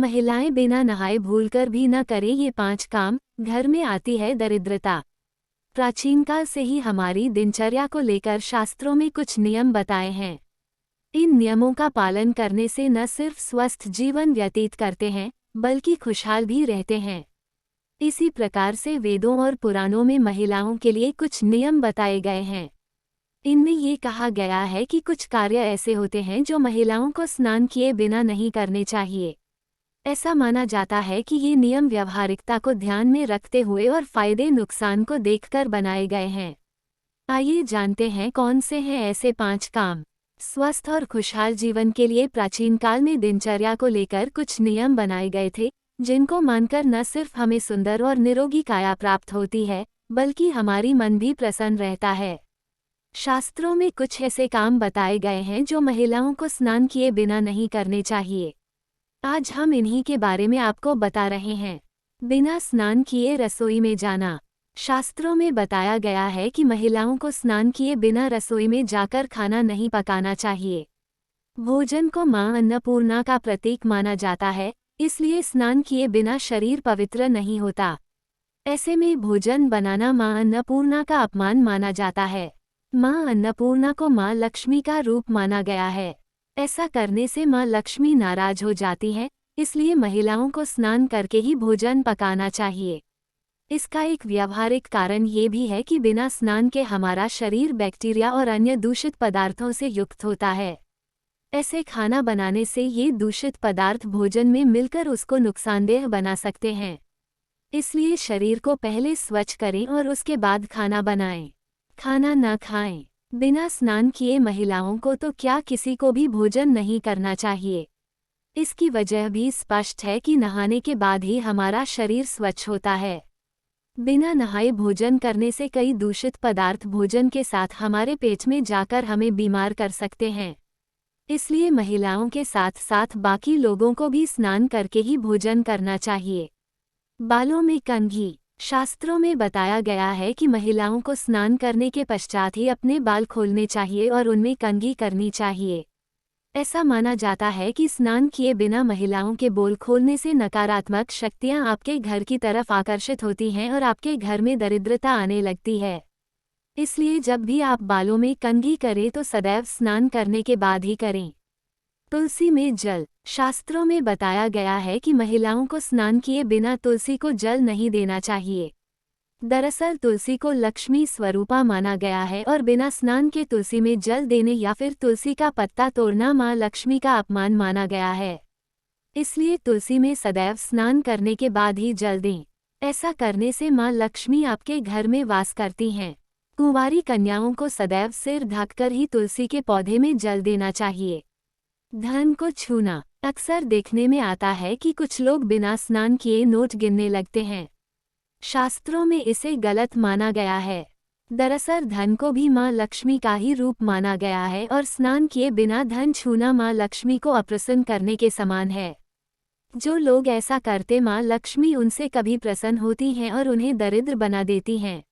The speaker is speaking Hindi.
महिलाएं बिना नहाए भूलकर भी न करें ये 5 काम, घर में आती है दरिद्रता। प्राचीन काल से ही हमारी दिनचर्या को लेकर शास्त्रों में कुछ नियम बताए हैं। इन नियमों का पालन करने से न सिर्फ स्वस्थ जीवन व्यतीत करते हैं, बल्कि खुशहाल भी रहते हैं। इसी प्रकार से वेदों और पुराणों में महिलाओं के लिए कुछ नियम बताए गए हैं। इनमें ये कहा गया है कि कुछ कार्य ऐसे होते हैं जो महिलाओं को स्नान किए बिना नहीं करने चाहिए। ऐसा माना जाता है कि ये नियम व्यावहारिकता को ध्यान में रखते हुए और फायदे नुकसान को देखकर बनाए गए हैं। आइए जानते हैं कौन से हैं ऐसे 5 काम। स्वस्थ और खुशहाल जीवन के लिए प्राचीन काल में दिनचर्या को लेकर कुछ नियम बनाए गए थे, जिनको मानकर न सिर्फ हमें सुंदर और निरोगी काया प्राप्त होती है, बल्कि हमारी मन भी प्रसन्न रहता है। शास्त्रों में कुछ ऐसे काम बताए गए हैं जो महिलाओं को स्नान किए बिना नहीं करने चाहिए। आज हम इन्हीं के बारे में आपको बता रहे हैं। बिना स्नान किए रसोई में जाना। शास्त्रों में बताया गया है कि महिलाओं को स्नान किए बिना रसोई में जाकर खाना नहीं पकाना चाहिए। भोजन को मां अन्नपूर्णा का प्रतीक माना जाता है, इसलिए स्नान किए बिना शरीर पवित्र नहीं होता। ऐसे में भोजन बनाना मां अन्नपूर्णा का अपमान माना जाता है। मां अन्नपूर्णा को मां लक्ष्मी का रूप माना गया है। ऐसा करने से मां लक्ष्मी नाराज हो जाती हैं, इसलिए महिलाओं को स्नान करके ही भोजन पकाना चाहिए। इसका एक व्यावहारिक कारण ये भी है कि बिना स्नान के हमारा शरीर बैक्टीरिया और अन्य दूषित पदार्थों से युक्त होता है। ऐसे खाना बनाने से ये दूषित पदार्थ भोजन में मिलकर उसको नुकसानदेह बना सकते हैं। इसलिए शरीर को पहले स्वच्छ करें और उसके बाद खाना बनाएं। खाना न खाएं। बिना स्नान किए महिलाओं को तो क्या किसी को भी भोजन नहीं करना चाहिए। इसकी वजह भी स्पष्ट है कि नहाने के बाद ही हमारा शरीर स्वच्छ होता है। बिना नहाए भोजन करने से कई दूषित पदार्थ भोजन के साथ हमारे पेट में जाकर हमें बीमार कर सकते हैं। इसलिए महिलाओं के साथ साथ बाकी लोगों को भी स्नान करके ही भोजन करना चाहिए। बालों में कंघी। शास्त्रों में बताया गया है कि महिलाओं को स्नान करने के पश्चात ही अपने बाल खोलने चाहिए और उनमें कंघी करनी चाहिए। ऐसा माना जाता है कि स्नान किए बिना महिलाओं के बाल खोलने से नकारात्मक शक्तियां आपके घर की तरफ आकर्षित होती हैं और आपके घर में दरिद्रता आने लगती है। इसलिए जब भी आप बालों में कंघी करें तो सदैव स्नान करने के बाद ही करें। तुलसी में जल। शास्त्रों में बताया गया है कि महिलाओं को स्नान किए बिना तुलसी को जल नहीं देना चाहिए। दरअसल तुलसी को लक्ष्मी स्वरूपा माना गया है और बिना स्नान के तुलसी में जल देने या फिर तुलसी का पत्ता तोड़ना मां लक्ष्मी का अपमान माना गया है। इसलिए तुलसी में सदैव स्नान करने के बाद ही जल दें। ऐसा करने से मां लक्ष्मी आपके घर में वास करती हैं। कुंवारी कन्याओं को सदैव सिर ढककर ही तुलसी के पौधे में जल देना चाहिए। धन को छूना। अक्सर देखने में आता है कि कुछ लोग बिना स्नान किए नोट गिनने लगते हैं। शास्त्रों में इसे गलत माना गया है। दरअसल धन को भी मां लक्ष्मी का ही रूप माना गया है और स्नान किए बिना धन छूना मां लक्ष्मी को अप्रसन्न करने के समान है। जो लोग ऐसा करते मां लक्ष्मी उनसे कभी प्रसन्न होती हैं और उन्हें दरिद्र बना देती हैं।